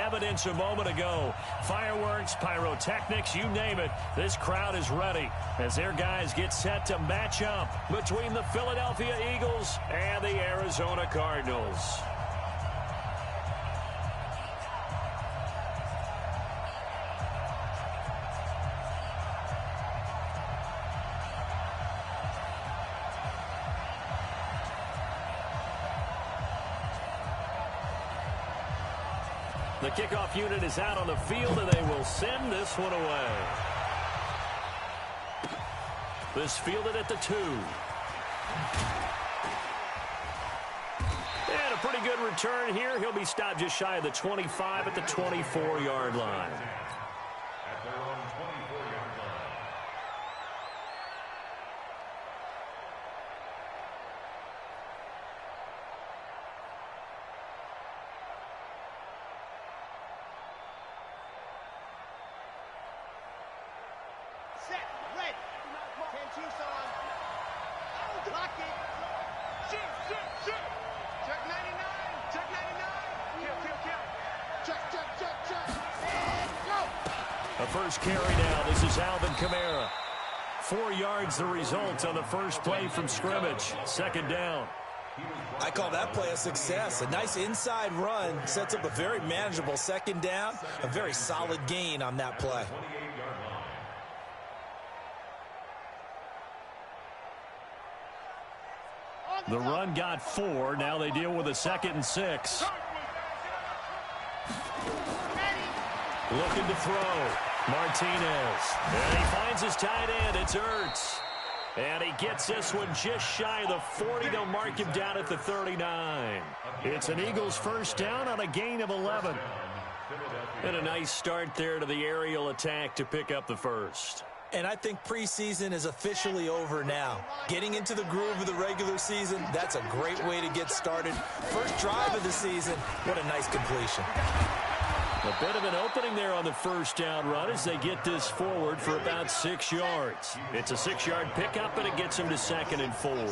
evidence a moment ago. Fireworks, pyrotechnics, you name it. This crowd is ready as their guys get set to match up between the Philadelphia Eagles and the Arizona Cardinals. The kickoff unit is out on the field, and they will send this one away. This fielded at the 2. And a pretty good return here. He'll be stopped just shy of the 25 at the 24-yard line. At their own 24-yard line. Set, ready. 10 2 on. Oh, lock it. Shoot. Check 99. Check 99. Kill. Check. And go. A first carry now. This is Alvin Kamara. 4 yards the result on the first play from scrimmage. Second down. I call that play a success. A nice inside run sets up a very manageable second down. A very solid gain on that play. The run got 4. Now they deal with a 2nd and 6. Looking to throw. Martinez. And he finds his tight end. It's Ertz. And he gets this one just shy of the 40. They'll mark him down at the 39. It's an Eagles first down on a gain of 11. And a nice start there to the aerial attack to pick up the first. And I think preseason is officially over now. Getting into the groove of the regular season, that's a great way to get started. First drive of the season, what a nice completion. A bit of an opening there on the first down run as they get this forward for about 6 yards. It's a 6-yard pickup, and it gets him to 2nd and 4. Now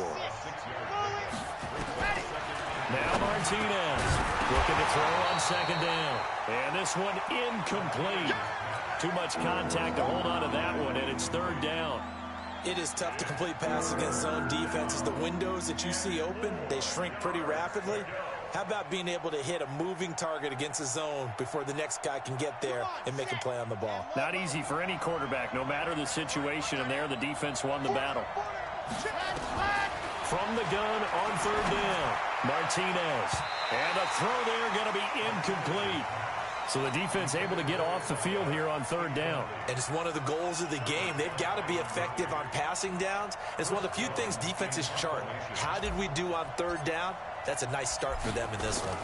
Martinez looking to throw on 2nd down. And this one incomplete. Too much contact to hold on to that one, and it's 3rd down. It is tough to complete passes against zone defenses. The windows that you see open, they shrink pretty rapidly. How about being able to hit a moving target against a zone before the next guy can get there and make a play on the ball? Not easy for any quarterback, no matter the situation, and there the defense won the battle. From the gun on 3rd down, Martinez. And a throw there going to be incomplete. So the defense able to get off the field here on 3rd down. And it's one of the goals of the game. They've got to be effective on passing downs. It's one of the few things defenses chart. How did we do on 3rd down? That's a nice start for them in this one.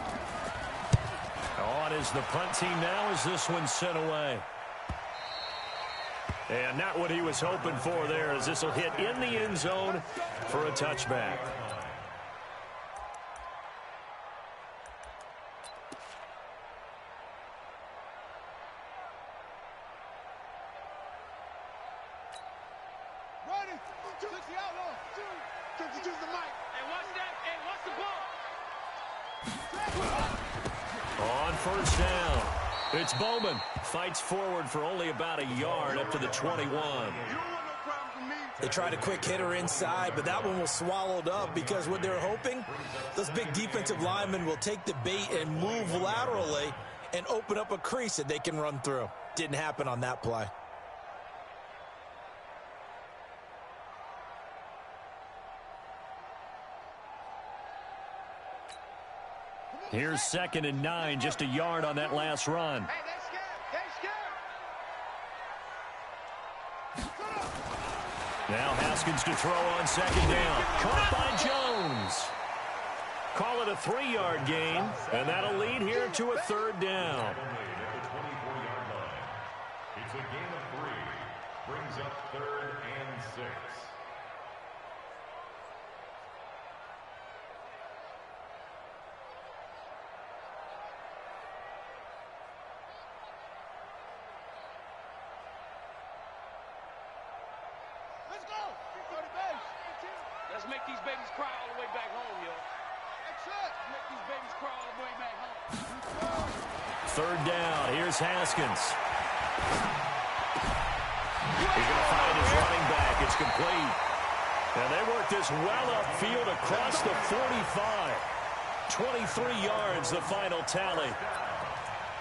On is the punt team now as this one's sent away. And not what he was hoping for there as this will hit in the end zone for a touchback. On 1st down, it's Bowman. Fights forward for only about a yard up to the 21. They tried a quick hitter inside, but that one was swallowed up because what they're hoping, those big defensive linemen will take the bait and move laterally and open up a crease that they can run through. Didn't happen on that play. Here's 2nd and 9, just a yard on that last run. Now Haskins to throw on 2nd down. Caught by Jones. Call it a 3-yard gain, and that'll lead here to a 3rd down. It's a gain of 3. Brings up 3rd and 6. Let's go. Let's make these babies cry all the way back home, yo. Third down. Here's Haskins. He's going to find his running back. It's complete. And they work this well upfield across the 45. 23 yards, the final tally.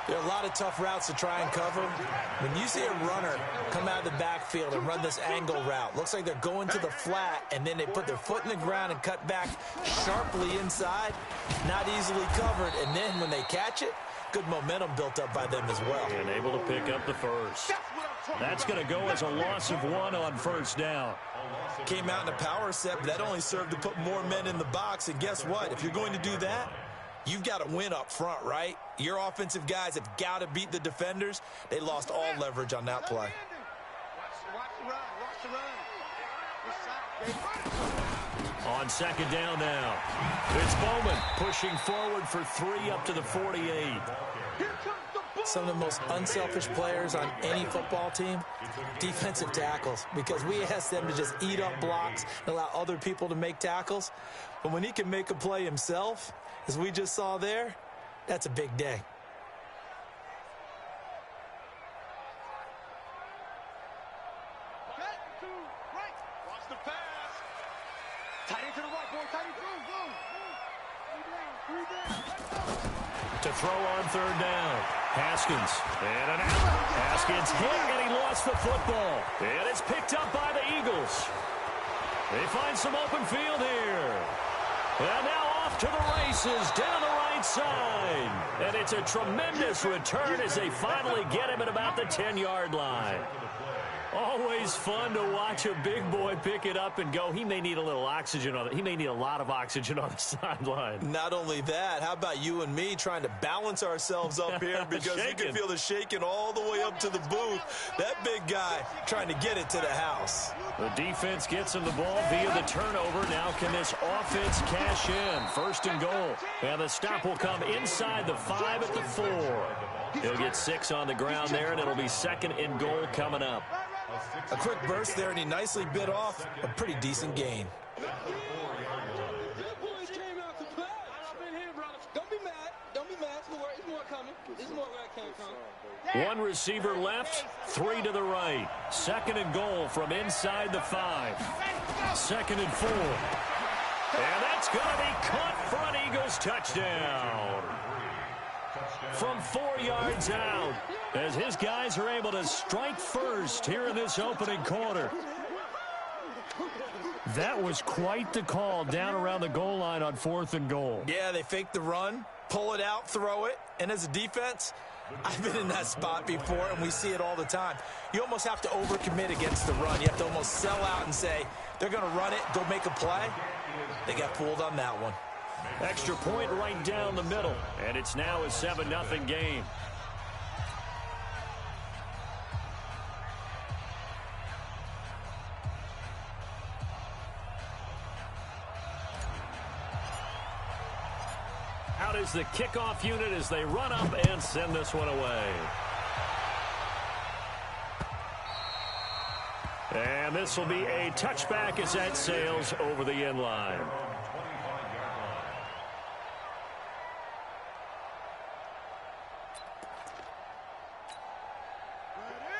There are a lot of tough routes to try and cover. When you see a runner come out of the backfield and run this angle route, looks like they're going to the flat, and then they put their foot in the ground and cut back sharply inside, not easily covered. And then when they catch it, good momentum built up by them as well. And able to pick up the first. That's going to go as a loss of 1 on first down. Came out in a power set, but that only served to put more men in the box. And guess what? If you're going to do that, you've got to win up front, right? Your offensive guys have got to beat the defenders. They lost all leverage on that play. On second down now. It's Bowman pushing forward for 3 up to the 48. Some of the most unselfish players on any football team, defensive tackles, because we ask them to just eat up blocks and allow other people to make tackles. But when he can make a play himself, as we just saw there, that's a big day. To throw on third down. Haskins. And an out. Haskins hit, and he lost the football. And it's picked up by the Eagles. They find some open field here. And now off to the races down the right side. And it's a tremendous return as they finally get him at about the 10-yard line. Always fun to watch a big boy pick it up and go. He may need a little oxygen on it. He may need a lot of oxygen on the sideline. Not only that, how about you and me trying to balance ourselves up here because you can feel the shaking all the way up to the booth. That big guy trying to get it to the house. The defense gets him the ball via the turnover. Now can this offense cash in? First and goal. And the stop will come inside the 5 at the 4. He'll get 6 on the ground there, and it'll be second and goal coming up. A quick burst there, and he nicely bit off a pretty decent gain. One receiver left, 3 to the right. Second and goal from inside the 5. Second and 4. And that's going to be caught for an Eagles touchdown. From 4 yards out, as his guys are able to strike first here in this opening quarter. That was quite the call down around the goal line on 4th and goal. Yeah, they fake the run, pull it out, throw it, and as a defense, I've been in that spot before, and we see it all the time. You almost have to overcommit against the run. You have to almost sell out and say, they're going to run it, go make a play. They got fooled on that one. Extra point right down the middle, and it's now a 7-0 game. Out is the kickoff unit as they run up and send this one away. And this will be a touchback as that sails over the end line.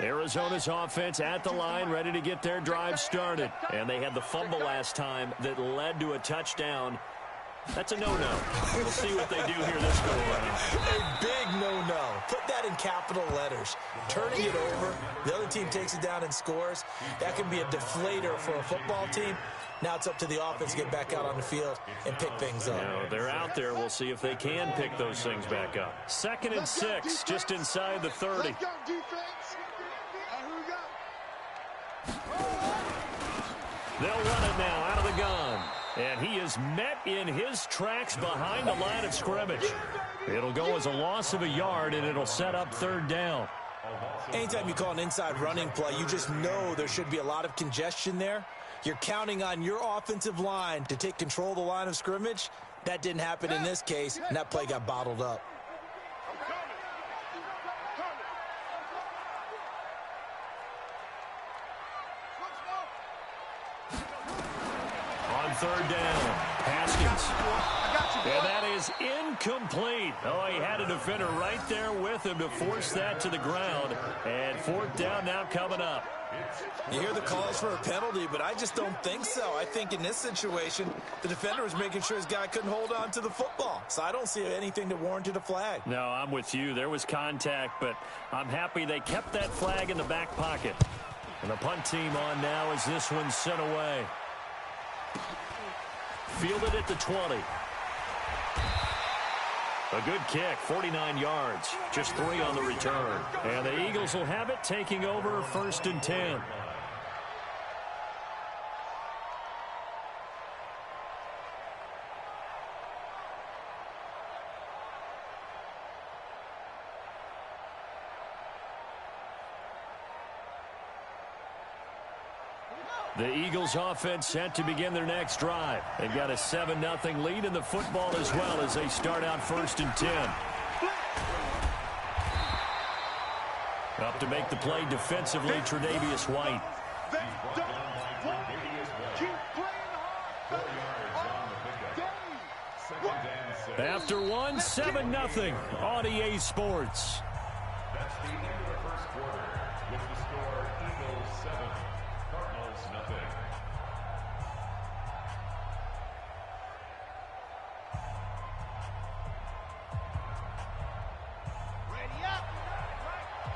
Arizona's offense at the line, ready to get their drive started. And they had the fumble last time that led to a touchdown. That's a no-no. We'll see what they do here this go around. A big no-no. Put that in capital letters. Turning it over, the other team takes it down and scores. That can be a deflator for a football team. Now it's up to the offense to get back out on the field and pick things up. Now, they're out there. We'll see if they can pick those things back up. 2nd and 6, just inside the 30. They'll run it now out of the gun. And he is met in his tracks behind the line of scrimmage. It'll go as a loss of a yard, and it'll set up 3rd down. Anytime you call an inside running play, you just know there should be a lot of congestion there. You're counting on your offensive line to take control of the line of scrimmage. That didn't happen in this case, and that play got bottled up. On 3rd down, Haskins. And that is incomplete. Oh, he had a defender right there with him to force that to the ground. And fourth down now coming up. You hear the calls for a penalty, but I just don't think so. I think in this situation, the defender was making sure his guy couldn't hold on to the football. So I don't see anything that warranted a flag. No, I'm with you. There was contact, but I'm happy they kept that flag in the back pocket. And the punt team on now as this one's sent away. Fielded at the 20. A good kick, 49 yards. Just 3 on the return. And the Eagles will have it, taking over 1st and 10. The Eagles offense set to begin their next drive. They've got a 7-0 lead in the football as well as they start out 1st and 10. Up to make the play defensively, Tre'Davious White. After one, 7-0 on EA Sports. That's the end of the first quarter with the score Eagles 7, Cardinals nothing. Ready up.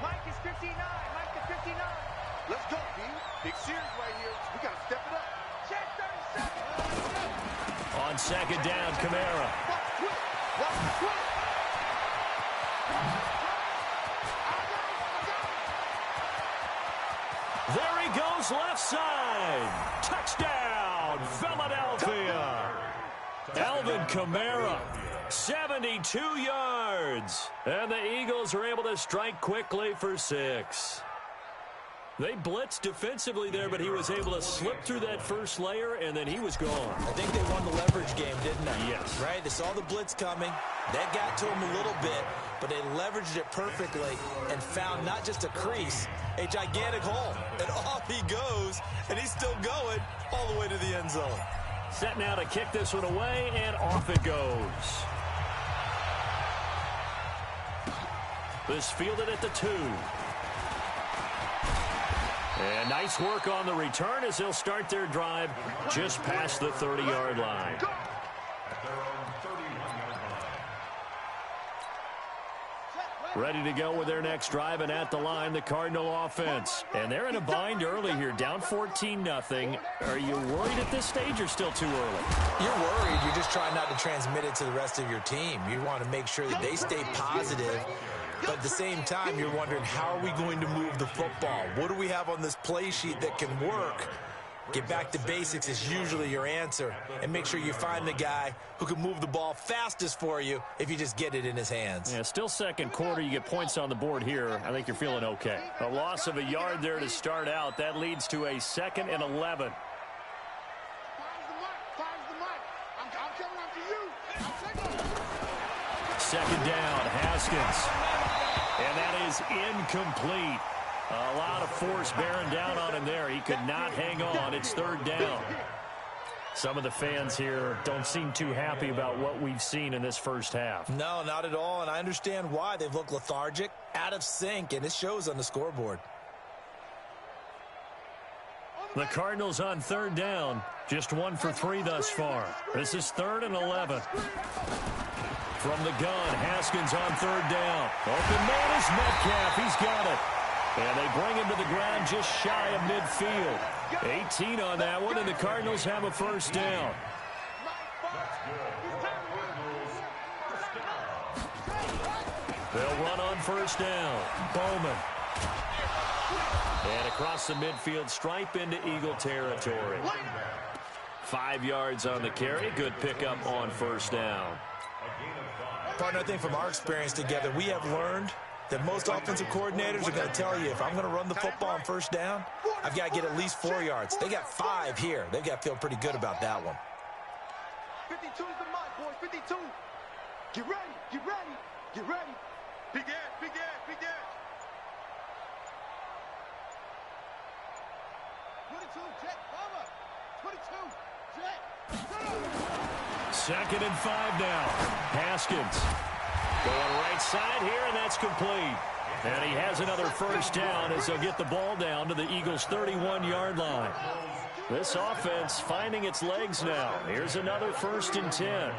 Mike is 59. Mike is 59. Let's go, B. Big series right here. We got to step it up. Check 37. On 2nd down, Kamara. There he goes, left side. Touchdown, Philadelphia. Alvin Kamara, 72 yards. And the Eagles are able to strike quickly for 6. They blitzed defensively there, but he was able to slip through that first layer, and then he was gone. I think they won the leverage game, didn't they? Yes. Right? They saw the blitz coming. That got to him a little bit, but they leveraged it perfectly and found not just a crease, a gigantic hole. And off he goes, and he's still going all the way to the end zone. Set now to kick this one away, and off it goes. This fielded at the 2. And nice work on the return as they'll start their drive just past the 30-yard line. At their own 31-yard line. Ready to go with their next drive, and at the line, the Cardinal offense. And they're in a bind early here, down 14-0. Are you worried at this stage or still too early? You're worried. You're just trying not to transmit it to the rest of your team. You want to make sure that they stay positive. But at the same time, you're wondering, how are we going to move the football? What do we have on this play sheet that can work? Get back to basics is usually your answer. And make sure you find the guy who can move the ball fastest for you if you just get it in his hands. Yeah, still second quarter. You get points on the board here. I think you're feeling okay. A loss of a yard there to start out. That leads to a 2nd and 11. Second down, Haskins. And that is incomplete. A lot of force bearing down on him there. He could not hang on. It's 3rd down. Some of the fans here don't seem too happy about what we've seen in this first half. No, not at all, and I understand why. They've looked lethargic, out of sync, and it shows on the scoreboard. The Cardinals on 3rd down, just 1 for 3 thus far. This is 3rd and 11. From the gun, Haskins on 3rd down. Open man is Metcalf. He's got it. And they bring him to the ground just shy of midfield. 18 on that one, and the Cardinals have a 1st down. They'll run on 1st down. Bowman. And across the midfield stripe into Eagle territory. 5 yards on the carry. Good pickup on 1st down. Partner, I think from our experience together, we have learned that most offensive coordinators are going to tell you, if I'm going to run the football on 1st down, I've got to get at least 4 yards. They got 5 here. They've got to feel pretty good about that one. 52 is the mark, boys. 52. Get ready. Get ready. Get ready. Big ass. Big ass. Big ass. 22. Jet. Bomber. 22. Jet. 2nd and 5 now. Haskins going right side here, and that's complete. And he has another first down as they'll get the ball down to the Eagles' 31-yard line. This offense finding its legs now. Here's another 1st and 10.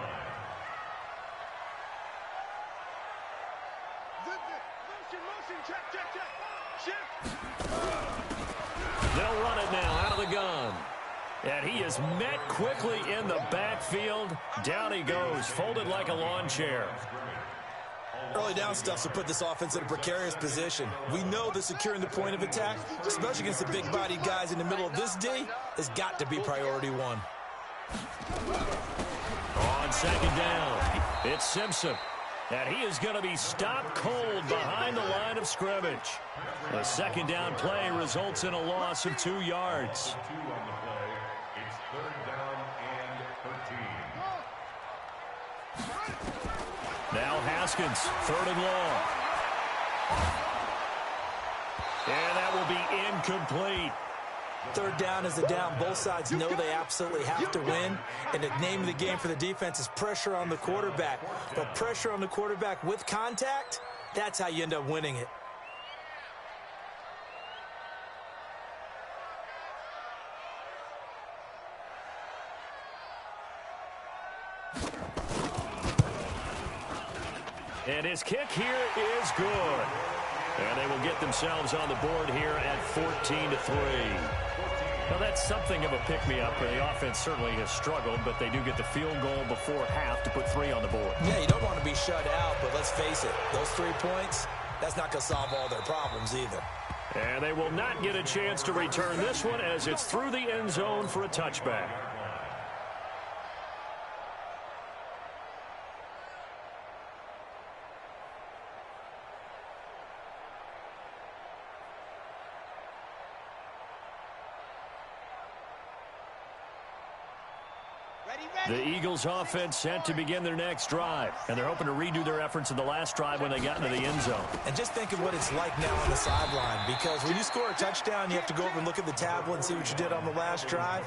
They'll run it now out of the gun. And he is met quickly in the backfield. Down he goes, folded like a lawn chair. Early down stuff to put this offense in a precarious position. We know that securing the point of attack, especially against the big-bodied guys in the middle of this D, has got to be priority one. On 2nd down, it's Simpson. And he is going to be stopped cold behind the line of scrimmage. The 2nd down play results in a loss of 2 yards. 2 on the play. It's 3rd down and 13. Now Haskins, 3rd and long. And that will be incomplete. 3rd down is a down. Both sides know they absolutely have to win. And the name of the game for the defense is pressure on the quarterback. But pressure on the quarterback with contact, that's how you end up winning it. And his kick here is good. And they will get themselves on the board here at 14-3. Now, that's something of a pick-me-up. The offense certainly has struggled, but they do get the field goal before half to put 3 on the board. Yeah, you don't want to be shut out, but let's face it, those 3 points, that's not going to solve all their problems either. And they will not get a chance to return this one as it's through the end zone for a touchback. The Eagles offense set to begin their next drive, and they're hoping to redo their efforts in the last drive when they got into the end zone. And just think of what it's like now on the sideline, because when you score a touchdown, you have to go over and look at the tablet and see what you did on the last drive.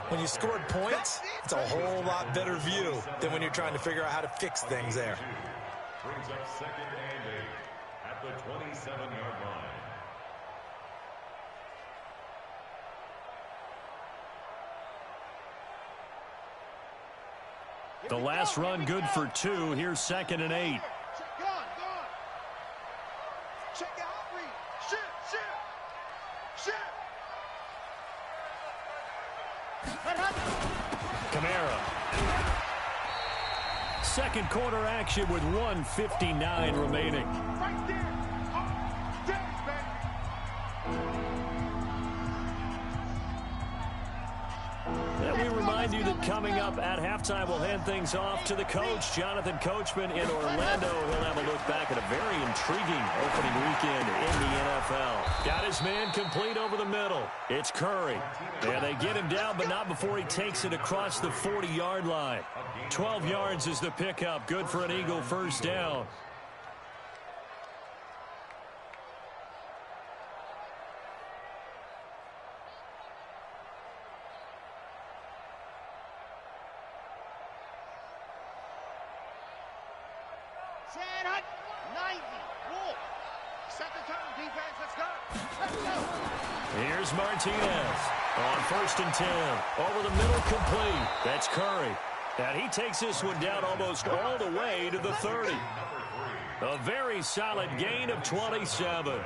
When you scored points, it's a whole lot better view than when you're trying to figure out how to fix things there. Brings up 2nd and 8 at the 27-yard line. The last run good for 2. Here's 2nd and 8. Check it out, read. Shit. Kamara. Second quarter action with 1:59 remaining. Right there. Oh, damn, baby. And we remind you that coming up at halftime, we'll hand things off to the coach, Jonathan Coachman in Orlando. He'll have a look back at a very intriguing opening weekend in the NFL. Got his man complete over the middle. It's Curry. And they get him down, but not before he takes it across the 40-yard line. 12 yards is the pickup. Good for an Eagle first down. Set up. 90. Wolf. Set the tone, defense. Let's go. Here's Martinez on 1st and 10. Over the middle, complete. That's Curry. And he takes this one down almost all the way to the 30. A very solid gain of 27.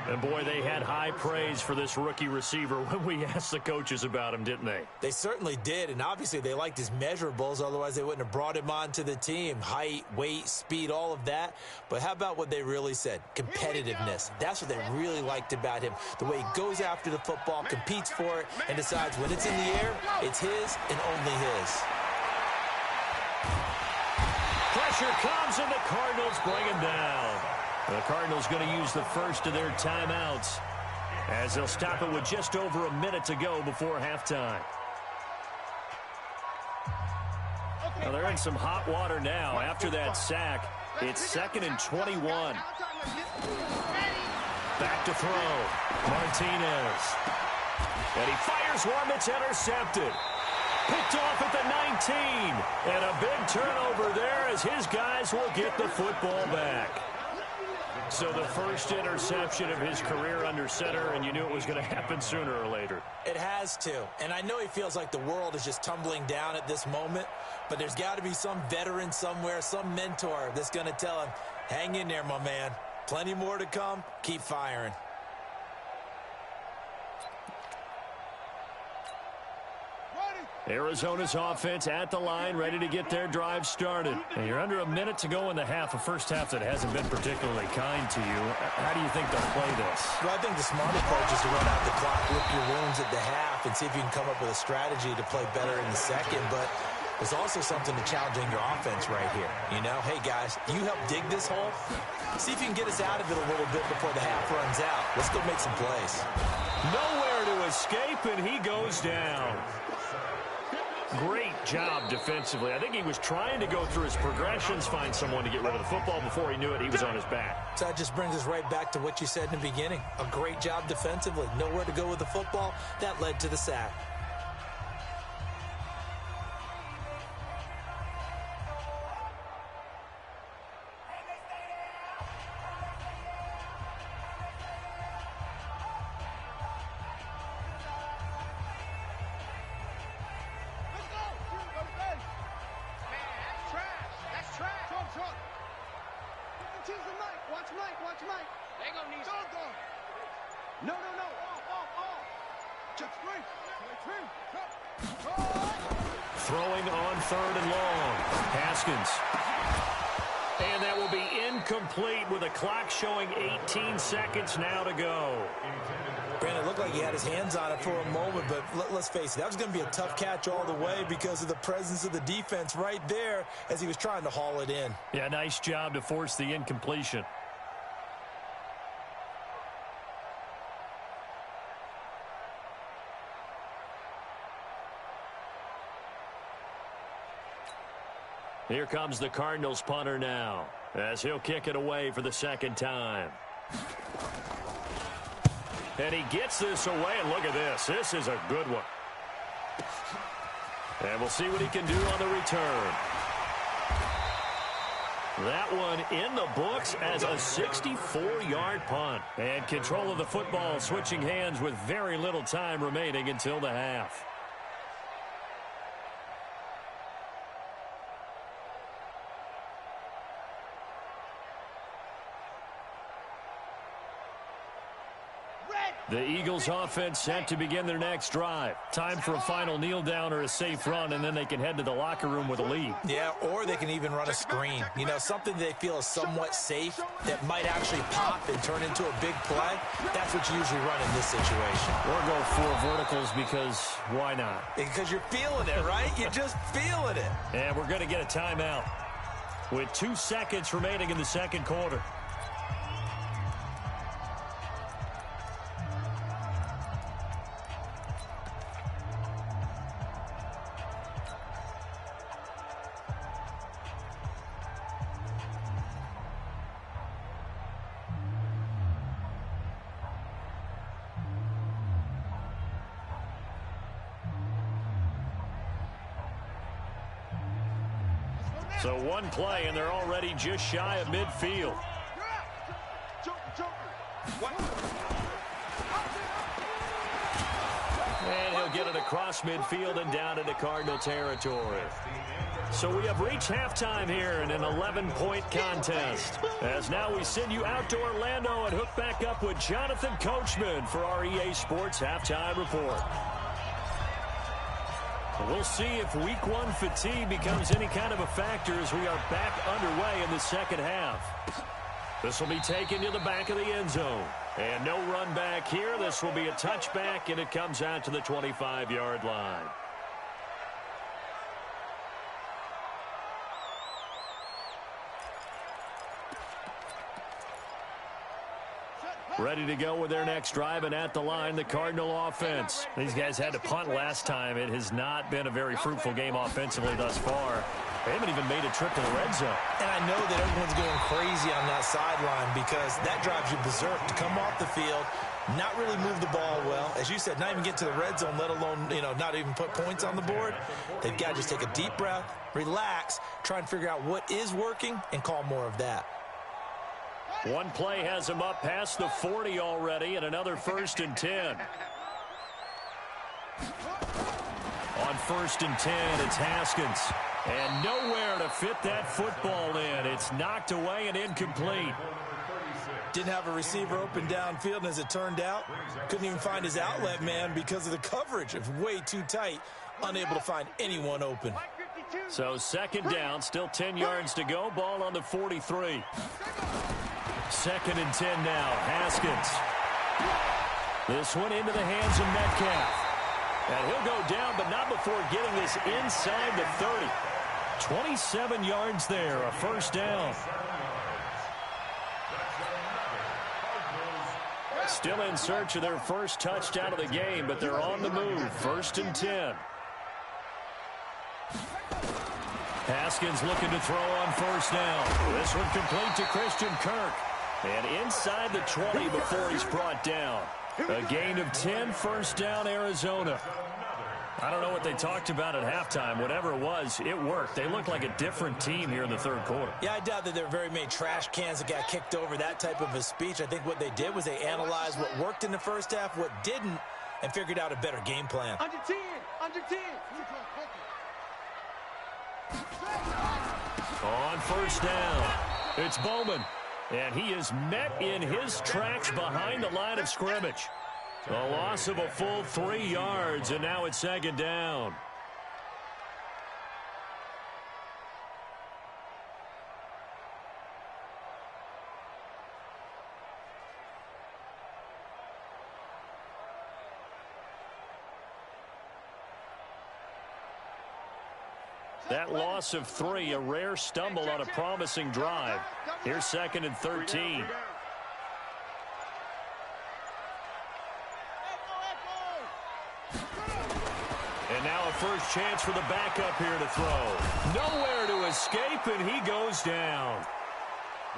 And, boy, they had high praise for this rookie receiver when we asked the coaches about him, didn't they? They certainly did, and obviously they liked his measurables. Otherwise, they wouldn't have brought him onto the team. Height, weight, speed, all of that. But how about what they really said? Competitiveness. That's what they really liked about him. The way he goes after the football, competes for it, and decides when it's in the air, it's his and only his. Pressure comes, and the Cardinals bring him down. The Cardinals going to use the first of their timeouts as they'll stop it with just over a minute to go before halftime. Well, they're in some hot water now after that sack. It's 2nd and 21. Back to throw. Martinez. And he fires one that's intercepted. Picked off at the 19. And a big turnover there as his guys will get the football back. So the first interception of his career under center, and you knew it was going to happen sooner or later. It has to. And I know he feels like the world is just tumbling down at this moment, but there's got to be some veteran somewhere, some mentor that's going to tell him, hang in there, my man. Plenty more to come. Keep firing. Arizona's offense at the line, ready to get their drive started. And you're under a minute to go in the half, a first half that hasn't been particularly kind to you. How do you think they'll play this? Well, I think the smart approach is to run out the clock, lick your wounds at the half, and see if you can come up with a strategy to play better in the second. But there's also something to challenging your offense right here. You know, hey, guys, you help dig this hole. See if you can get us out of it a little bit before the half runs out. Let's go make some plays. Nowhere to escape, and he goes down. Great job defensively. I think he was trying to go through his progressions, find someone to get rid of the football. Before he knew it, he was on his back. So that just brings us right back to what you said in the beginning. A great job defensively. Nowhere to go with the football. That led to the sack. Throwing on 3rd and long. Haskins. And that will be incomplete with a clock showing 18 seconds now to go. Brandon, it looked like he had his hands on it for a moment, but let's face it, that was going to be a tough catch all the way because of the presence of the defense right there as he was trying to haul it in. Yeah, nice job to force the incompletion. Here comes the Cardinals punter now as he'll kick it away for the second time. And he gets this away, and look at this. This is a good one. And we'll see what he can do on the return. That one in the books as a 64-yard punt. And control of the football switching hands with very little time remaining until the half. The Eagles offense set to begin their next drive. Time for a final kneel down or a safe run, and then they can head to the locker room with a lead. Yeah, or they can even run a screen. You know, something they feel is somewhat safe that might actually pop and turn into a big play. That's what you usually run in this situation. Or go 4 verticals because why not? Because you're feeling it, right? You're just feeling it. And we're going to get a timeout with 2 seconds remaining in the second quarter. So one play, and they're already just shy of midfield. And he'll get it across midfield and down into Cardinal territory. So we have reached halftime here in an 11-point contest. As now we send you out to Orlando and hook back up with Jonathan Coachman for our EA Sports Halftime Report. We'll see if week 1 fatigue becomes any kind of a factor as we are back underway in the second half. This will be taken to the back of the end zone. And no run back here. This will be a touchback, and it comes out to the 25-yard line. Ready to go with their next drive, and at the line, the Cardinal offense. These guys had to punt last time. It has not been a very fruitful game offensively thus far. They haven't even made a trip to the red zone. And I know that everyone's going crazy on that sideline because that drives you berserk to come off the field, not really move the ball well. As you said, not even get to the red zone, let alone, not even put points on the board. They've got to just take a deep breath, relax, try and figure out what is working, and call more of that. One play has him up past the 40 already, and another 1st and 10. On 1st and 10, it's Haskins. And nowhere to fit that football in. It's knocked away and incomplete. Didn't have a receiver open downfield, and as it turned out, couldn't even find his outlet man because of the coverage. It was way too tight, unable to find anyone open. So 2nd down, still 10 yards to go. Ball on the 43. 2nd and 10 now. Haskins. This one into the hands of Metcalf. And he'll go down, but not before getting this inside the 30. 27 yards there, a 1st down. Still in search of their first touchdown of the game, but they're on the move. 1st and 10. Haskins looking to throw on 1st down. This one complete to Christian Kirk. And inside the 20 before he's brought down. A gain of 10, 1st down, Arizona. I don't know what they talked about at halftime. Whatever it was, it worked. They looked like a different team here in the 3rd quarter. Yeah, I doubt that there were very many trash cans that got kicked over, that type of a speech. I think what they did was they analyzed what worked in the first half, what didn't, and figured out a better game plan. Under 10, under 10. On 1st down, it's Bowman. And he is met in his tracks behind the line of scrimmage. A loss of a full 3 yards, and now it's 2nd down. That loss of 3, a rare stumble on a promising drive. Here's 2nd and 13. And now a first chance for the backup here to throw. Nowhere to escape, and he goes down.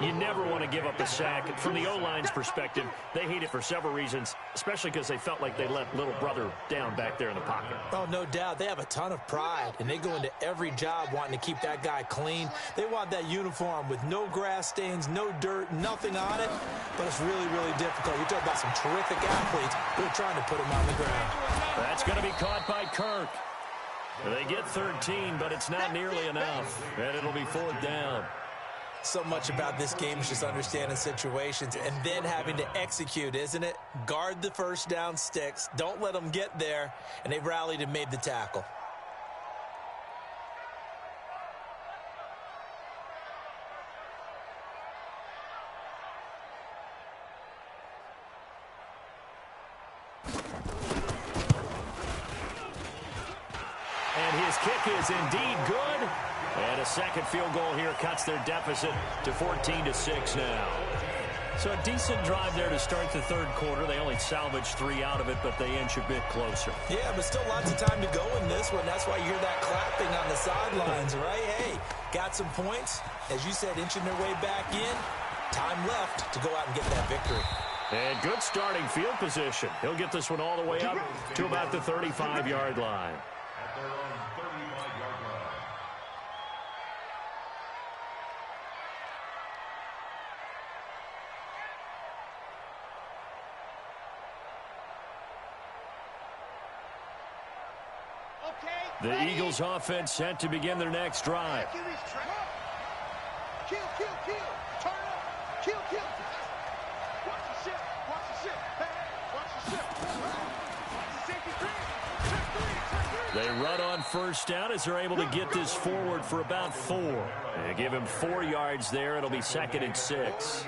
You never want to give up a sack. From the O-line's perspective, they hate it for several reasons, especially because they felt like they let little brother down back there in the pocket. Oh, no doubt. They have a ton of pride, and they go into every job wanting to keep that guy clean. They want that uniform with no grass stains, no dirt, nothing on it, but it's really, really difficult. You're talking about some terrific athletes who are trying to put him on the ground. That's going to be caught by Kirk. They get 13, but it's not nearly enough, and it'll be 4th down. So much about this game is just understanding situations and then having to execute, isn't it? Guard the 1st down sticks. Don't let them get there. And they've rallied and made the tackle. And his kick is indeed good. And a 2nd field goal here cuts their deficit to 14-6 now. So a decent drive there to start the 3rd quarter. They only salvaged 3 out of it, but they inch a bit closer. Yeah, but still lots of time to go in this one. That's why you hear that clapping on the sidelines, right? Hey, got some points. As you said, inching their way back in. Time left to go out and get that victory. And good starting field position. He'll get this one all the way up to about the 35-yard line. At their own 35-yard line. The Eagles offense set to begin their next drive. Kill, kill, kill. Turn up. Kill, kill. Watch the ship. Watch the ship. Hey, watch the ship. Watch the safety three. Check 3. They run on 1st down as they're able to get this forward for about 4. They give him 4 yards there. It'll be 2nd and 6.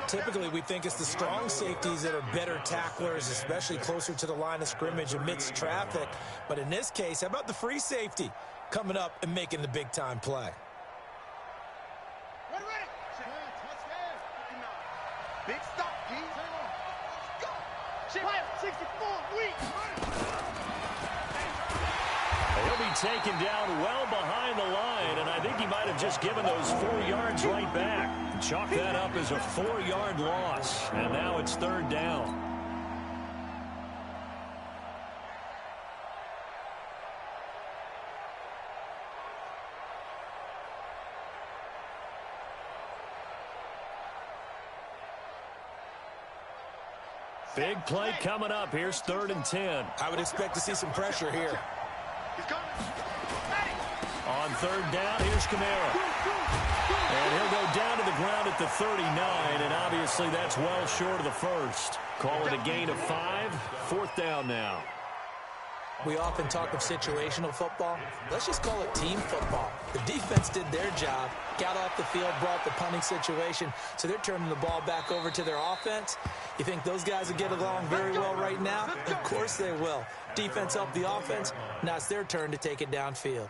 Typically, we think it's the strong safeties that are better tacklers, especially closer to the line of scrimmage amidst traffic. But in this case, how about the free safety coming up and making the big-time play? Big stop, D. He'll be taken down well behind the line, and I think he might have just given those 4 yards right back. Chalk that up as a 4-yard loss, and now it's 3rd down. Big play coming up. Here's 3rd and 10. I would expect to see some pressure here. On 3rd down, here's Kamara. And he'll go down to the ground at the 39, and obviously that's well short of the first. Call it a gain of 5. 4th down now. We often talk of situational football. Let's just call it team football. The defense did their job, got off the field, brought the punting situation, so they're turning the ball back over to their offense. You think those guys will get along very well right now? Of course they will. Defense helped the offense. Now it's their turn to take it downfield.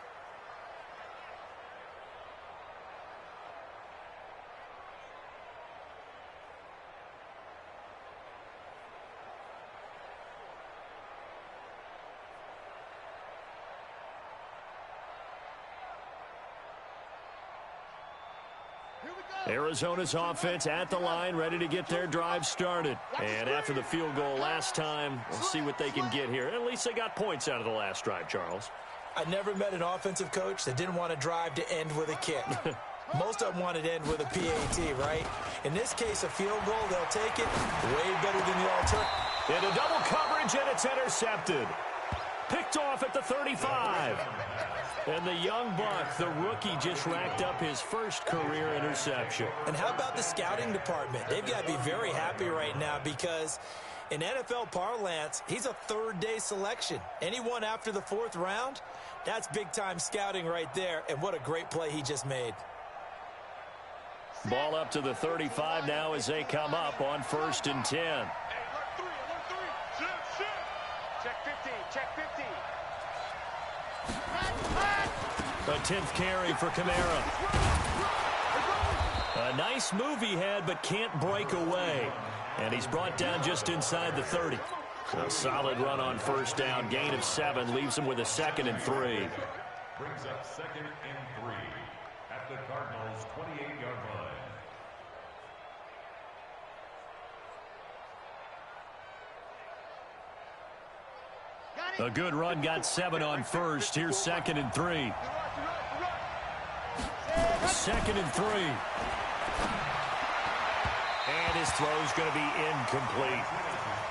Arizona's offense at the line, ready to get their drive started. And after the field goal last time, we'll see what they can get here. At least they got points out of the last drive, Charles. I never met an offensive coach that didn't want a drive to end with a kick. Most of them wanted to end with a PAT, right? In this case, a field goal, they'll take it. Way better than the alternative. Into double coverage, and it's intercepted. Picked off at the 35. And the young buck, the rookie, just racked up his first career interception. And how about the scouting department? They've got to be very happy right now because in NFL parlance, he's a 3rd-day selection. Anyone after the 4th round, that's big-time scouting right there. And what a great play he just made. Ball up to the 35 now as they come up on 1st and 10. Hey, alert 3, alert 3. Check 15, check 15. A 10th carry for Kamara. A nice move he had, but can't break away. And he's brought down just inside the 30. A solid run on 1st down. Gain of 7 leaves him with a 2nd and 3. Brings up 2nd and 3 at the Cardinals' 28-yard line. A good run, got 7 on 1st. Here's 2nd and 3. 2nd and 3. And his throw's going to be incomplete.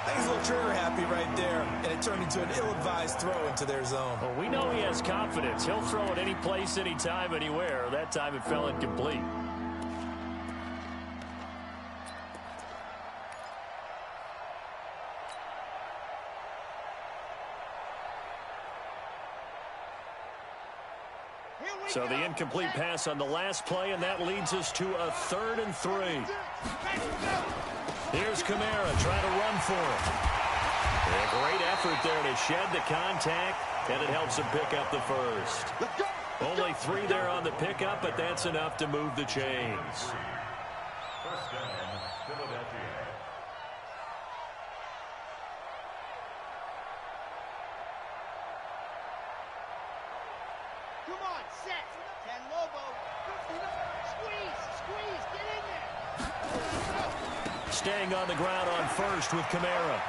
I think he's a little trigger happy right there, and it turned into an ill-advised throw into their zone. Well, we know he has confidence. He'll throw it any place, anytime, anywhere. That time it fell incomplete. So the incomplete pass on the last play, and that leads us to a 3rd and 3. Here's Kamara trying to run for it. A great effort there to shed the contact, and it helps him pick up the first. Only 3 there on the pickup, but that's enough to move the chains. 1st down, Philadelphia. Come on, set. 10 Lobo. Squeeze, get in there. Staying on the ground on 1st with Kamara.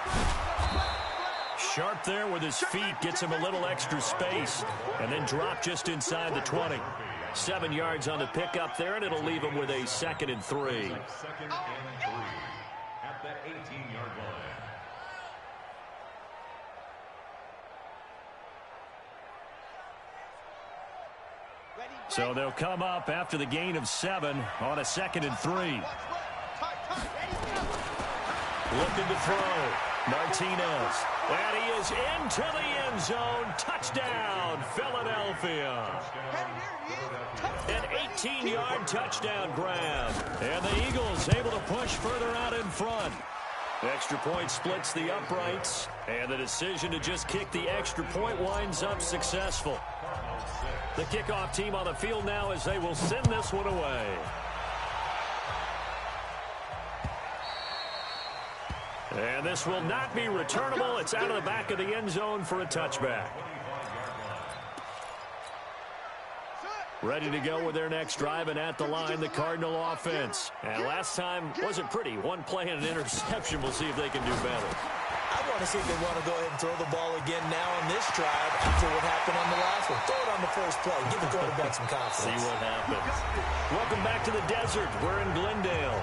Sharp there with his feet, gets him a little extra space, and then drop just inside the 20. 7 yards on the pickup there, and it'll leave him with a 2nd and 3. 2nd and 3 at the 18-yard line. So they'll come up after the gain of 7 on a 2nd and 3. Looking to throw. Martinez. And he is into the end zone. Touchdown, Philadelphia. An 18-yard touchdown grab. And the Eagles able to push further out in front. Extra point splits the uprights. And the decision to just kick the extra point winds up successful. The kickoff team on the field now as they will send this one away. And this will not be returnable. It's out of the back of the end zone for a touchback. Ready to go with their next drive, and at the line, the Cardinal offense. And last time wasn't pretty. One play and an interception. We'll see if they can do better. I want to see if they want to go ahead and throw the ball again now on this drive after what happened on the last one. Throw it on the first play. Give the quarterback some confidence. See what happens. Welcome back to the desert. We're in Glendale.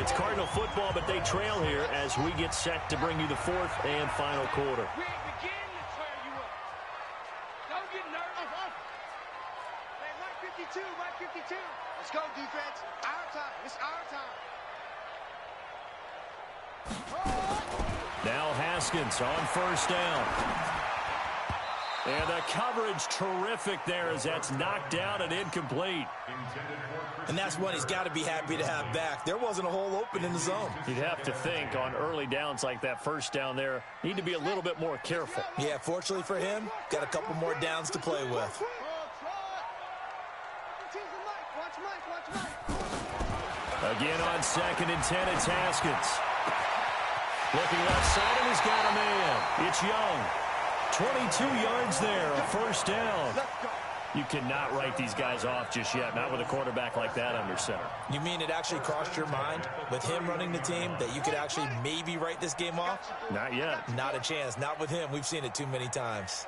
It's Cardinal football, but they trail here as we get set to bring you the fourth and final quarter. We begin to tear you up. Don't get nervous. Hey, Mike 52, Mike 52. Let's go, defense. Our time. It's our time. Now Haskins on first down. And the coverage terrific there as that's knocked down and incomplete. And that's one he's got to be happy to have back. There wasn't a hole open in the zone. You'd have to think on early downs like that first down there, need to be a little bit more careful. Yeah, fortunately for him, got a couple more downs to play with. Again on 2nd and 10, it's Haskins. Looking left side, and he's got a man. It's Young. 22 yards there, a first down. You cannot write these guys off just yet, not with a quarterback like that under center. You mean it actually crossed your mind with him running the team that you could actually maybe write this game off? Not yet. Not a chance. Not with him. We've seen it too many times.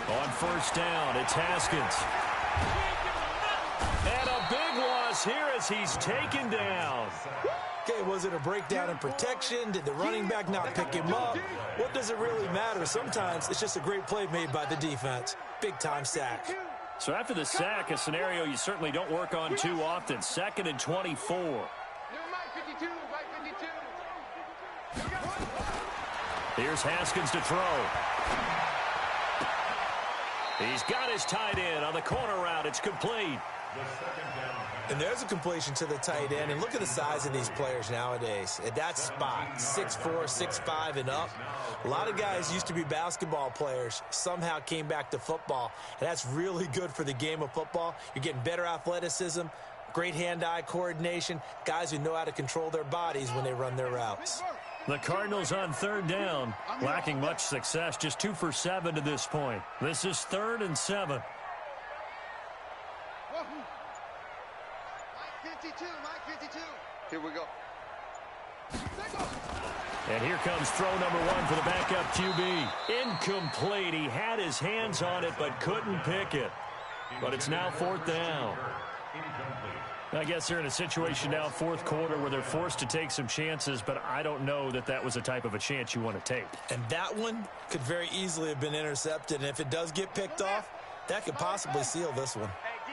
On first down, it's Haskins. And a big loss here as he's taken down. Okay, was it a breakdown in protection? Did the running back not pick him up? What does it really matter? Sometimes it's just a great play made by the defense. Big-time sack. So after the sack, a scenario you certainly don't work on too often. 2nd and 24. Here's Haskins to throw. He's got his tight end on the corner route. It's complete. And there's a completion to the tight end. And look at the size of these players nowadays. At that spot, 6'4", 6'5", and up. A lot of guys used to be basketball players, somehow came back to football. And that's really good for the game of football. You're getting better athleticism, great hand-eye coordination, guys who know how to control their bodies when they run their routes. The Cardinals on 3rd down, lacking much success, just 2 for 7 to this point. This is 3rd and 7. Mike 52, Mike 52. Here we go. And here comes throw number 1 for the backup QB. Incomplete. He had his hands on it but couldn't pick it. But it's now 4th down. I guess they're in a situation now, 4th quarter, where they're forced to take some chances, but I don't know that that was the type of a chance you want to take. And that one could very easily have been intercepted. And if it does get picked off, that could possibly seal this one.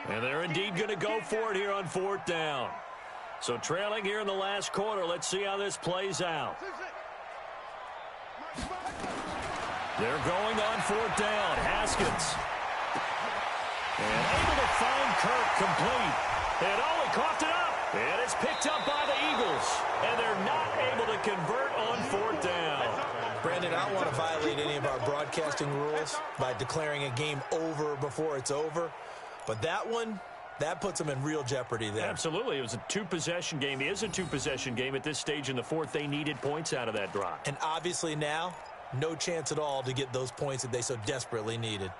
And they're indeed going to go for it here on 4th down. So trailing here in the last quarter, let's see how this plays out. They're going on 4th down. Haskins. And able to find Kirk complete. And oh, he coughed it up. And it's picked up by the Eagles. And they're not able to convert on 4th down. Brandon, I don't want to violate any of our broadcasting rules by declaring a game over before it's over. But that one, that puts them in real jeopardy there. Absolutely. It was a 2-possession game. It is a 2-possession game at this stage in the 4th. They needed points out of that drive. And obviously now, no chance at all to get those points that they so desperately needed.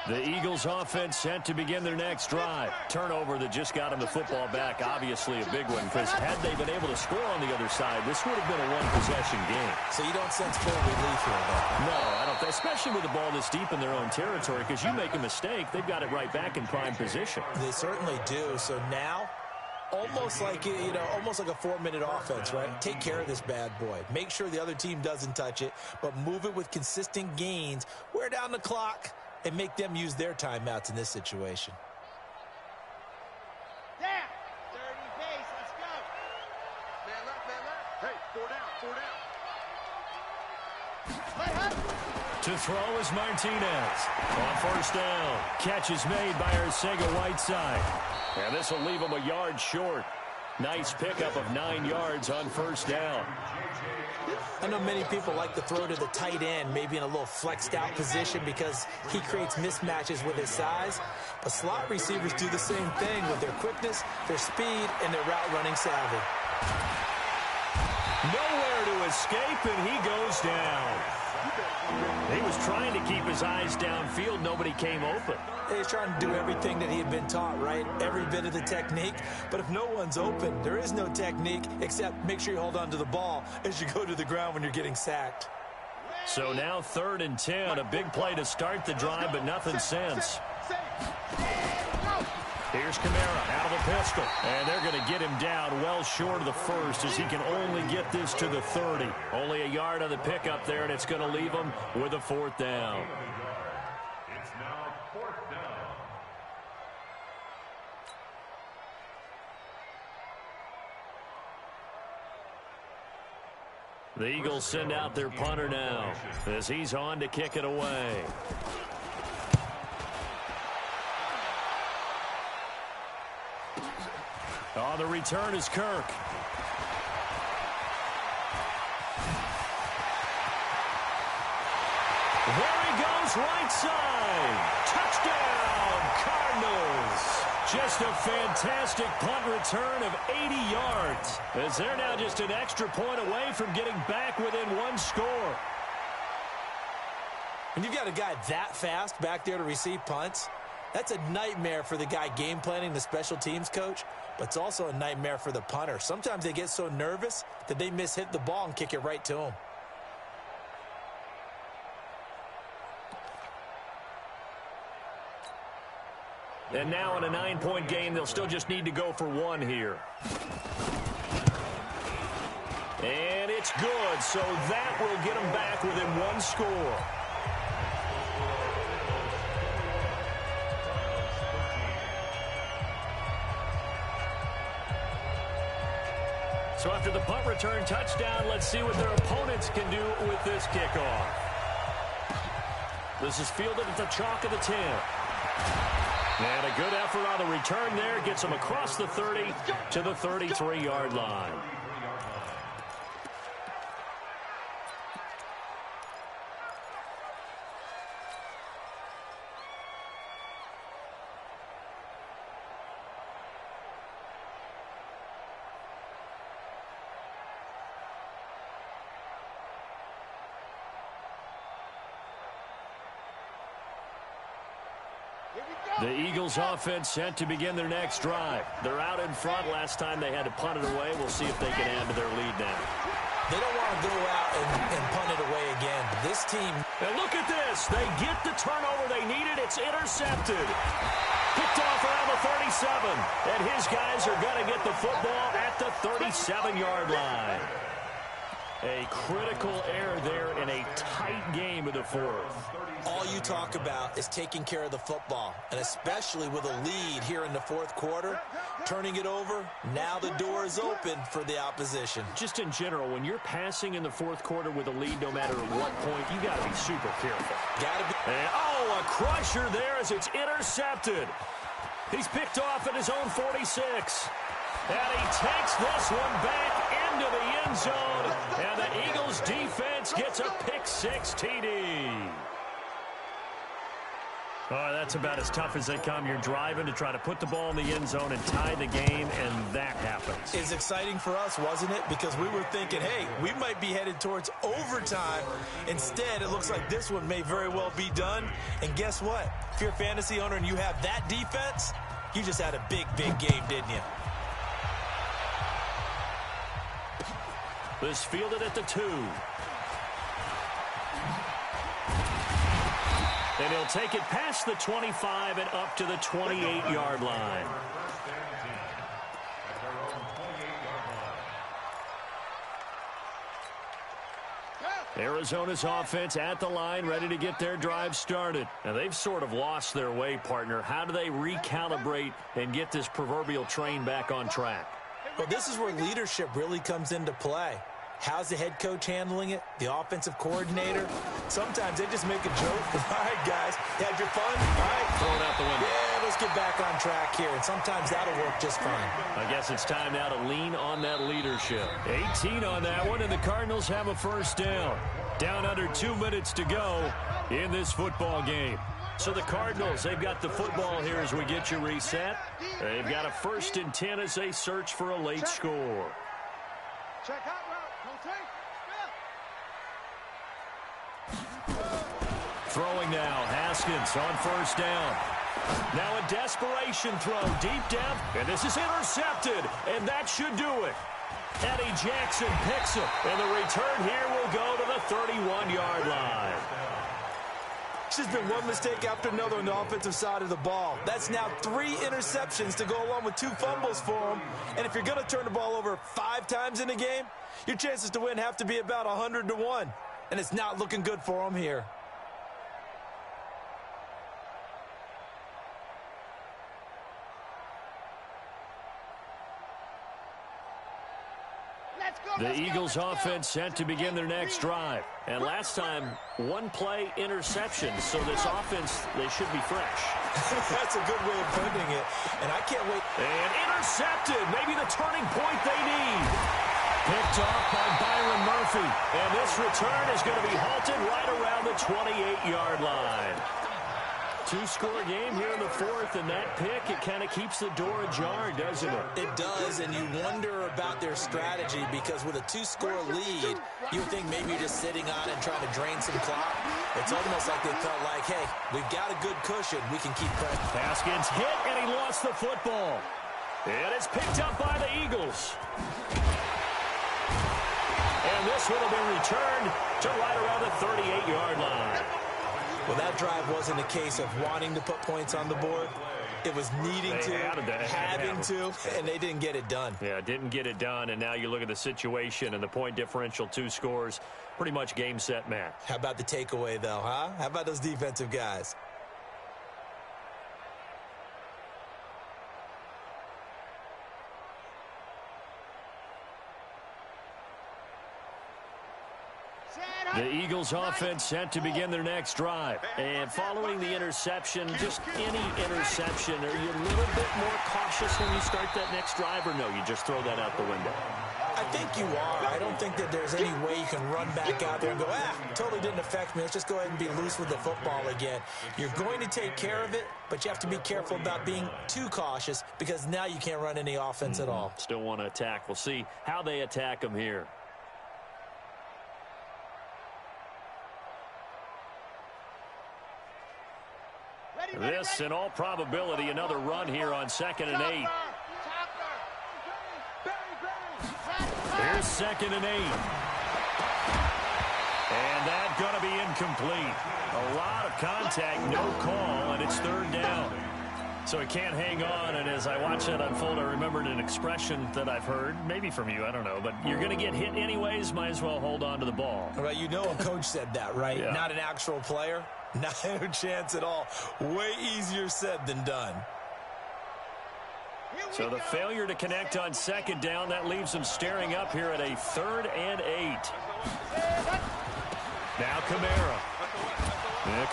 The Eagles offense set to begin their next drive. Turnover that just got them the football back, obviously a big one, because had they been able to score on the other side, this would have been a 1-possession game. So you don't sense full relief here, though? No, I don't think, especially with the ball this deep in their own territory, because you make a mistake, they've got it right back in prime position. They certainly do. So now, almost like, almost like a 4-minute offense, right? Take care of this bad boy. Make sure the other team doesn't touch it, but move it with consistent gains. Wear down the clock and make them use their timeouts in this situation. Down. 30 pace. Let's go. Man left, man left. Hey, 4 down, 4 down. Play hut. To throw is Martinez. On first down. Catch is made by Arcega-Whiteside. And this will leave him a yard short. Nice pickup of 9 yards on first down. I know many people like to throw to the tight end, maybe in a little flexed out position because he creates mismatches with his size. But slot receivers do the same thing with their quickness, their speed, and their route running savvy. Nowhere to escape, and he goes down. He was trying to keep his eyes downfield. Nobody came open. He's trying to do everything that he had been taught, right? Every bit of the technique. But if no one's open, there is no technique except make sure you hold on to the ball as you go to the ground when you're getting sacked. So now 3rd and 10. A big play to start the drive, but nothing since. Here's Kamara out of the pistol. And they're going to get him down well short of the first as he can only get this to the 30. Only a yard on the pickup there, and it's going to leave him with a 4th down. It's now 4th down. The Eagles send out their punter now as he's on to kick it away. On the return is Kirk. There he goes, right side. Touchdown, Cardinals. Just a fantastic punt return of 80 yards. As they're now just an extra point away from getting back within 1 score. When you've got a guy that fast back there to receive punts, that's a nightmare for the guy game planning, the special teams coach, but it's also a nightmare for the punter. Sometimes they get so nervous that they mishit the ball and kick it right to him. And now in a 9-point game, they'll still just need to go for 1 here. And it's good, so that will get them back within 1 score. So after the punt return touchdown, let's see what their opponents can do with this kickoff. This is fielded at the chalk of the 10. And a good effort on the return there gets them across the 30 to the 33-yard line. The Eagles offense set to begin their next drive. They're out in front. Last time they had to punt it away. We'll see if they can add to their lead now. They don't want to go out and punt it away again. But this team... And look at this. They get the turnover they needed. It's intercepted. Picked off around the 37. And his guys are going to get the football at the 37-yard line. A critical error there in a tight game of the 4th. All you talk about is taking care of the football, and especially with a lead here in the 4th quarter, turning it over, now the door is open for the opposition. Just in general, when you're passing in the 4th quarter with a lead, no matter what point, you got to be super careful. Gotta be. And, oh, a crusher there as it's intercepted. He's picked off at his own 46. And he takes this one back into the end zone, and the Eagles defense gets a pick-6 TD. Oh, that's about as tough as they come. You're driving to try to put the ball in the end zone and tie the game, and that happens. It's exciting for us, wasn't it? Because we were thinking, hey, we might be headed towards overtime. Instead, it looks like this one may very well be done. And guess what? If you're a fantasy owner and you have that defense, you just had a big, big game, didn't you? This fielded at the 2. And he'll take it past the 25 and up to the 28-yard line. Arizona's offense at the line, ready to get their drive started. Now, they've sort of lost their way, partner. How do they recalibrate and get this proverbial train back on track? Well, this is where leadership really comes into play. How's the head coach handling it? The offensive coordinator? Sometimes they just make a joke. All right, guys, you had your fun? All right. Throw it out the window. Yeah, let's get back on track here, and sometimes that'll work just fine. I guess it's time now to lean on that leadership. 18 on that one, and the Cardinals have a first down. Down under 2 minutes to go in this football game. So the Cardinals, they've got the football here as we get you reset. They've got a 1st and 10 as they search for a late score. Check out route. Throwing now, Haskins on first down. Now a desperation throw deep down, and this is intercepted, and that should do it. Eddie Jackson picks it, and the return here will go to the 31-yard line. It's just been one mistake after another on the offensive side of the ball. That's now 3 interceptions to go along with 2 fumbles for him. And if you're going to turn the ball over 5 times in a game, your chances to win have to be about 100-1. And it's not looking good for him here. The Eagles offense set to begin their next drive. And last time, 1-play interception. So this offense, they should be fresh. That's a good way of putting it. And I can't wait. And intercepted. Maybe the turning point they need. Picked off by Byron Murphy. And this return is going to be halted right around the 28-yard line. 2-score game here in the 4th, and that pick, it kind of keeps the door ajar, doesn't it? It does, and you wonder about their strategy because with a 2-score lead, you would think maybe you're just sitting on it and trying to drain some clock. It's almost like they felt like, hey, we've got a good cushion. We can keep playing. Haskins hit, and he lost the football. And it's picked up by the Eagles. And this one will be returned to right around the 38-yard line. Well, that drive wasn't a case of wanting to put points on the board. It was needing to, having to, and they didn't get it done. Yeah, didn't get it done, and now you look at the situation and the point differential, 2 scores, pretty much game, set, match. How about the takeaway, though, huh? How about those defensive guys? The Eagles offense set to begin their next drive. And following the interception, just any interception, are you a little bit more cautious when you start that next drive, or no, you just throw that out the window? I think you are. I don't think that there's any way you can run back out there and go, totally didn't affect me. Let's just go ahead and be loose with the football again. You're going to take care of it, but you have to be careful about being too cautious because now you can't run any offense at all. Still want to attack. We'll see how they attack them here. This, in all probability, another run here on 2nd and 8. Here's 2nd and 8. And that's going to be incomplete. A lot of contact, no call, and it's 3rd down. So he can't hang on, and as I watch that unfold, I remembered an expression that I've heard, maybe from you, I don't know, but you're going to get hit anyways, might as well hold on to the ball. Well, you know a coach said that, right? Yeah. Not an actual player. Not a chance at all. Way easier said than done. So the failure to connect on 2nd down, that leaves them staring up here at a 3rd and 8. Now Kamara.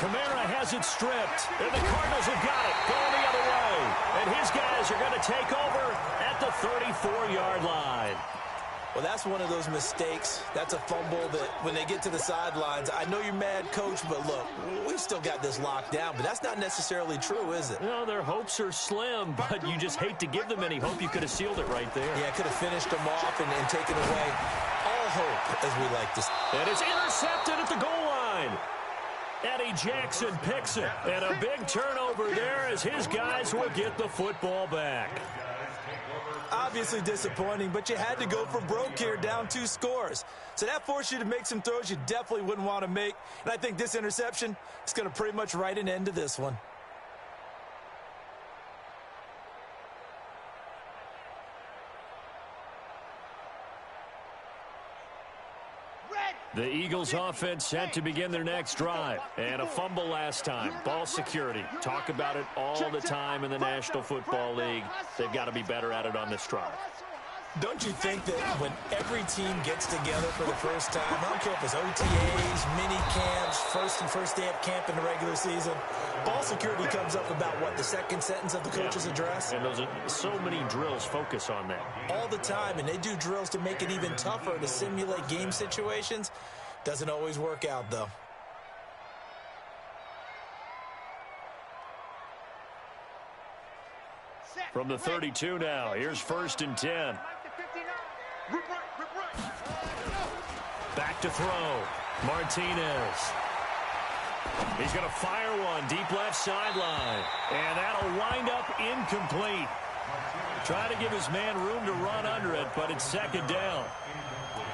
Kamara has it stripped, and the Cardinals have got it, going the other way. And his guys are going to take over at the 34-yard line. Well, that's one of those mistakes. That's a fumble that when they get to the sidelines, I know you're mad, Coach, but look, we still got this locked down. But that's not necessarily true, is it? No, their hopes are slim, but you just hate to give them any hope. You could have sealed it right there. Yeah, could have finished them off and taken away all hope, as we like to say. And it's intercepted at the goal line. Eddie Jackson picks it. And a big turnover there as his guys will get the football back. Obviously disappointing, but you had to go for broke here, down 2 scores. So that forced you to make some throws you definitely wouldn't want to make. And I think this interception is going to pretty much write an end to this one. The Eagles offense set to begin their next drive. And a fumble last time. Ball security. Talk about it all the time in the National Football League. They've got to be better at it on this drive. Don't you think that when every team gets together for the first time, I don't care if it's OTAs, mini camps, first day of camp in the regular season, ball security comes up about, what, the second sentence of the coach's address? And those are so many drills focus on that. All the time, and they do drills to make it even tougher to simulate game situations. Doesn't always work out, though. From the 32 now, here's 1st and 10. Back to throw. Martinez. He's going to fire one deep left sideline. And that'll wind up incomplete. Trying to give his man room to run under it, but it's 2nd down.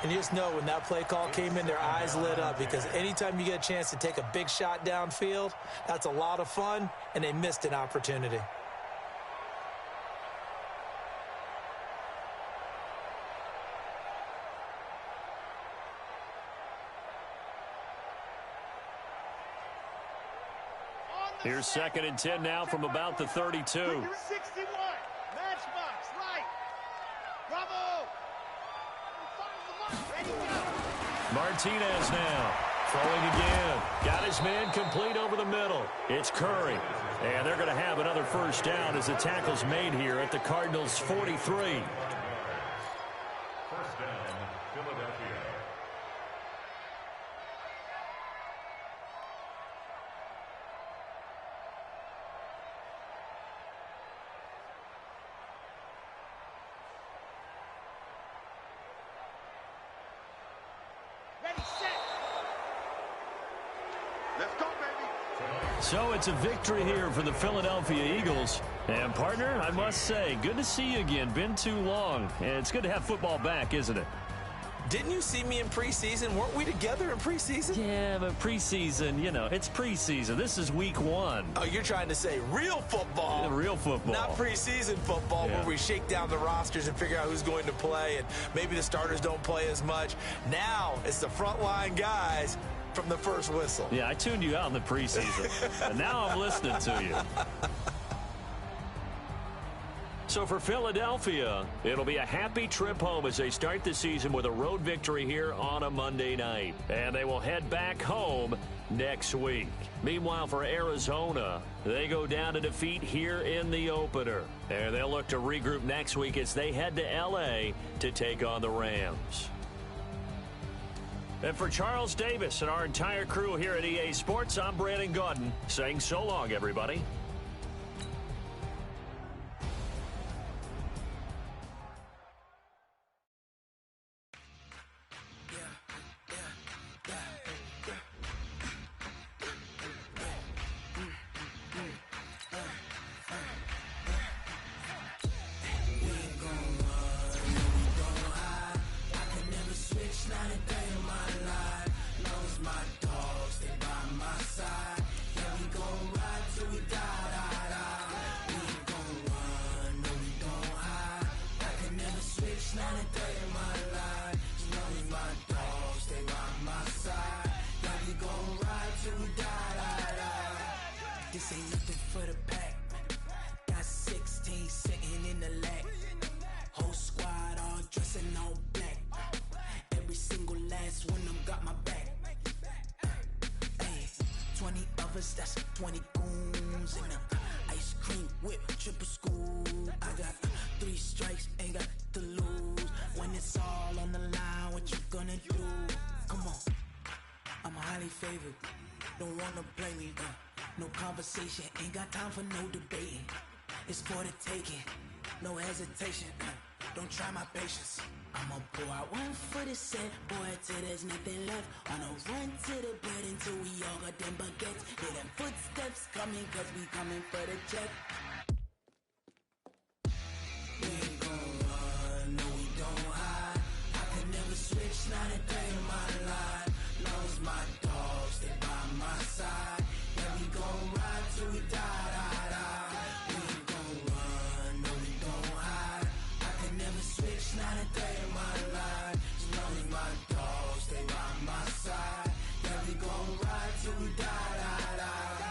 And you just know when that play call came in, their eyes lit up, because anytime you get a chance to take a big shot downfield, that's a lot of fun, and they missed an opportunity. Here's 2nd and 10 now from about the 32. 61. Matchbox, right. Bravo. Ready, go. Martinez now. Throwing again. Got his man complete over the middle. It's Curry. And they're going to have another 1st down as the tackle's made here at the Cardinals' 43. 1st down, Philadelphia. Let's go, baby. So it's a victory here for the Philadelphia Eagles. And, partner, I must say, good to see you again. Been too long. And it's good to have football back, isn't it? Didn't you see me in preseason? Weren't we together in preseason? Yeah, but preseason, you know, it's preseason. This is week 1. Oh, you're trying to say real football. Yeah, real football. Not preseason football, Yeah. where we shake down the rosters and figure out who's going to play, and maybe the starters don't play as much. Now it's the frontline guys from the first whistle. Yeah, I tuned you out in the preseason. And now I'm listening to you. So for Philadelphia, it'll be a happy trip home as they start the season with a road victory here on a Monday night. And they will head back home next week. Meanwhile, for Arizona, they go down to defeat here in the opener. And they'll look to regroup next week as they head to L.A. to take on the Rams. And for Charles Davis and our entire crew here at EA Sports, I'm Brandon Gaudin saying so long, everybody. This ain't nothing for the pack. Got 16 sitting in the lag. Whole squad all dressing all black. Every single last one of them got my back. Hey, 20 of us, that's 20 goons in the ice cream whip, triple school. I got 3 strikes, ain't got to lose. When it's all on the line, what you gonna do? Come on, I'm highly favored. Don't wanna play me, no conversation, ain't got time for no debating. It's for the taking, no hesitation. Don't try my patience. I'ma pour out one for the set, boy, till there's nothing left. On a run to the bread until we all got them baguettes. Hear them footsteps coming, cause we coming for the check. We ain't gon' run, no we don't hide. I can never switch, not a day in my life. Lost my dogs, they by my side. Yeah, we gon' ride till we die, die, die. We ain't gon' run, no we don't hide. I can never switch, not a day in my life. As long as my dogs stay by my side. Yeah, we gon' ride till we die, die, die.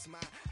my